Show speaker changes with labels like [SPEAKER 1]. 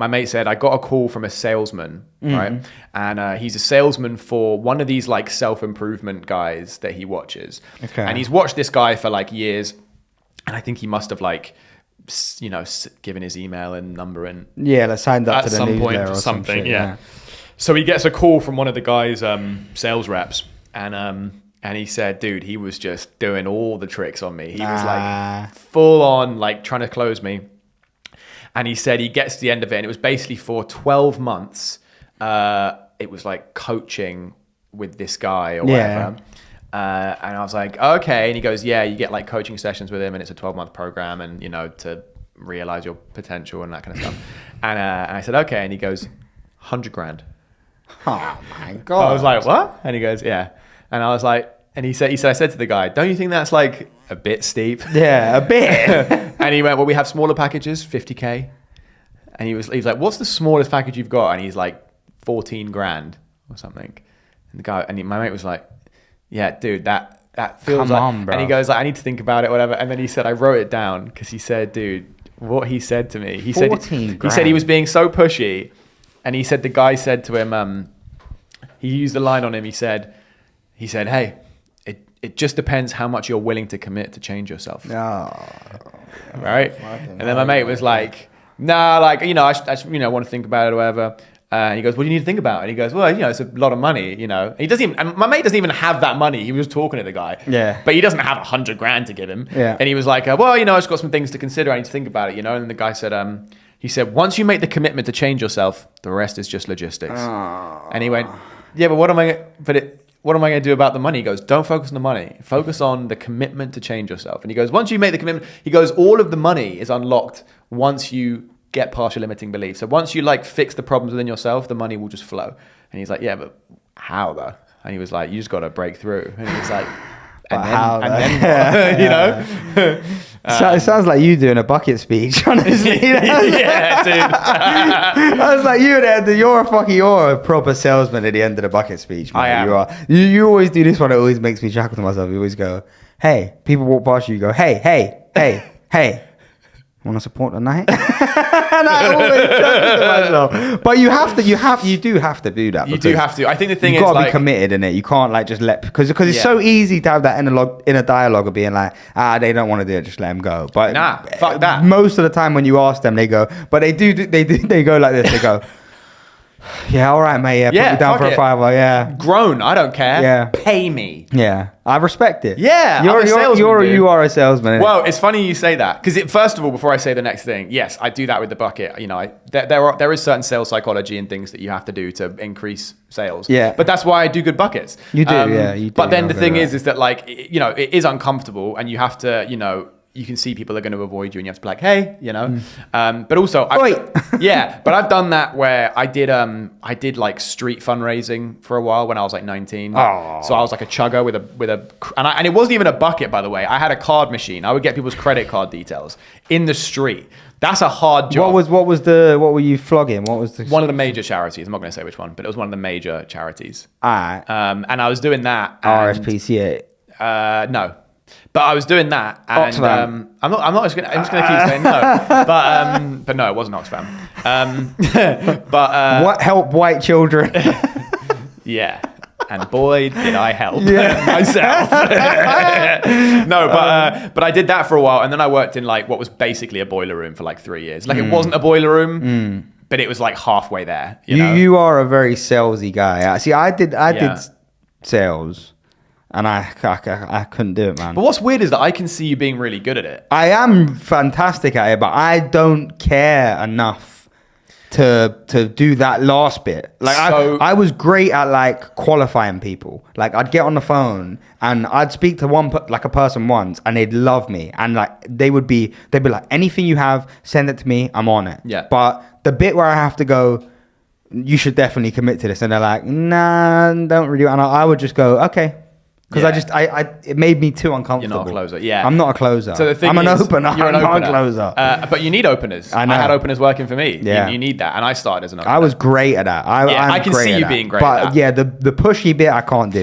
[SPEAKER 1] my mate said, I got a call from a salesman, right? And he's a salesman for one of these like self-improvement guys that he watches.
[SPEAKER 2] Okay.
[SPEAKER 1] And he's watched this guy for like years. And I think he must have like, given his email and number in.
[SPEAKER 2] Yeah, like signed up
[SPEAKER 1] at
[SPEAKER 2] to the
[SPEAKER 1] some point
[SPEAKER 2] newsletter
[SPEAKER 1] or
[SPEAKER 2] or
[SPEAKER 1] something.
[SPEAKER 2] some shit,
[SPEAKER 1] yeah. So he gets a call from one of the guy's sales reps. And he said, dude, he was just doing all the tricks on me. He was like full on like trying to close me. And he said he gets to the end of it, and it was basically for 12 months. It was like coaching with this guy or whatever. And I was like, okay. And he goes, yeah, you get like coaching sessions with him, and it's a 12-month program, and to realize your potential and that kind of stuff. And I said, okay. And he goes, 100 grand.
[SPEAKER 2] Oh my God.
[SPEAKER 1] I was like, what? And he goes, yeah. And I was like, and he said, I said to the guy, don't you think that's like a bit steep?
[SPEAKER 2] Yeah, a bit.
[SPEAKER 1] And he went, well, we have smaller packages, 50K. And he's like, what's the smallest package you've got? And he's like, 14 grand or something. And the guy, my mate was like, yeah, dude, that feels
[SPEAKER 2] Come on, bro.
[SPEAKER 1] And he goes like, I need to think about it, whatever. And then he said, I wrote it down because he said, dude, what he said to me. He said he was being so pushy. And he said, the guy said to him, he used a line on him. He said, hey, it just depends how much you're willing to commit to change yourself. Right? And then my mate was like, nah, like, I want to think about it or whatever. And he goes, what do you need to think about? And he goes, well, it's a lot of money, And he doesn't even, and my mate doesn't even have that money. He was just talking to the guy.
[SPEAKER 2] Yeah.
[SPEAKER 1] But he doesn't have 100 grand to give him.
[SPEAKER 2] Yeah.
[SPEAKER 1] And he was like, well, I've just got some things to consider. I need to think about it, And the guy said, he said, once you make the commitment to change yourself, the rest is just logistics. And he went, yeah, but what am I going to do about the money? He goes, don't focus on the money. Focus on the commitment to change yourself. And he goes, once you make the commitment, he goes, all of the money is unlocked once you get past your limiting beliefs. So once you like fix the problems within yourself, the money will just flow. And he's like, yeah, but how though? And he was like, you just got to break through. And he's like, then what?
[SPEAKER 2] So it sounds like you doing a bucket speech, honestly.
[SPEAKER 1] Yeah, dude.
[SPEAKER 2] I was like, you're a proper salesman at the end of the bucket speech, man.
[SPEAKER 1] I am.
[SPEAKER 2] You are. You always do this one. It always makes me chuckle to myself. You always go, hey, people walk past you. You go, hey. Want to support tonight? And I always chuckle to myself. But you do have to do that.
[SPEAKER 1] You do have to. I think the thing is,
[SPEAKER 2] you've got to
[SPEAKER 1] like,
[SPEAKER 2] be committed in it. You can't like just because it's so easy to have that inner dialogue of being like, they don't want to do it, just let them go. But
[SPEAKER 1] nah, fuck that.
[SPEAKER 2] Most of the time when you ask them, they go, but they go like this. They go, yeah, all right, mate. Yeah, put me down for a $5. Yeah,
[SPEAKER 1] grown. I don't care.
[SPEAKER 2] Yeah,
[SPEAKER 1] pay me.
[SPEAKER 2] Yeah, I respect it.
[SPEAKER 1] Yeah,
[SPEAKER 2] you are a salesman.
[SPEAKER 1] Well, it's funny you say that because first of all, before I say the next thing, yes, I do that with the bucket. There is certain sales psychology and things that you have to do to increase sales.
[SPEAKER 2] Yeah,
[SPEAKER 1] but that's why I do good buckets.
[SPEAKER 2] You do, yeah. You do,
[SPEAKER 1] but then the thing is that like it is uncomfortable, and you have to you can see people are going to avoid you, and you have to be like, hey, But also, but I've done that where I did like street fundraising for a while when I was like 19.
[SPEAKER 2] Oh.
[SPEAKER 1] So I was like a chugger and it wasn't even a bucket, by the way. I had a card machine. I would get people's credit card details in the street. That's a hard job.
[SPEAKER 2] What were you flogging? What was
[SPEAKER 1] one of the major charities? I'm not going to say which one, but it was one of the major charities.
[SPEAKER 2] Alright.
[SPEAKER 1] And I was doing that.
[SPEAKER 2] RSPCA.
[SPEAKER 1] No. But I was doing that, and
[SPEAKER 2] Oxfam.
[SPEAKER 1] I'm just gonna keep saying no. But no, it wasn't Oxfam.
[SPEAKER 2] What help white children?
[SPEAKER 1] Yeah, and boy, did I help myself. No, but I did that for a while, and then I worked in like what was basically a boiler room for like 3 years. Like it wasn't a boiler room, but it was like halfway there.
[SPEAKER 2] You are a very salesy guy. See, I did sales. And I couldn't do it, man.
[SPEAKER 1] But what's weird is that I can see you being really good at it.
[SPEAKER 2] I am fantastic at it, but I don't care enough to do that last bit. Like I was great at like qualifying people. Like I'd get on the phone and I'd speak to a person once, and they'd love me, and like they'd be like, anything you have, send it to me, I'm on it.
[SPEAKER 1] Yeah.
[SPEAKER 2] But the bit where I have to go, you should definitely commit to this, and they're like, nah, don't really. And I would just go, okay. Because it made me too uncomfortable.
[SPEAKER 1] You're not a closer, yeah.
[SPEAKER 2] I'm not a closer.
[SPEAKER 1] So the thing
[SPEAKER 2] I'm an
[SPEAKER 1] is,
[SPEAKER 2] opener.
[SPEAKER 1] You're an
[SPEAKER 2] I'm
[SPEAKER 1] opener.
[SPEAKER 2] not a closer.
[SPEAKER 1] But you need openers.
[SPEAKER 2] I know.
[SPEAKER 1] I had openers working for me.
[SPEAKER 2] Yeah.
[SPEAKER 1] You need that. And I started as an opener.
[SPEAKER 2] I was great at that. I
[SPEAKER 1] can see you being great
[SPEAKER 2] but
[SPEAKER 1] at that.
[SPEAKER 2] Yeah, the pushy bit I can't do.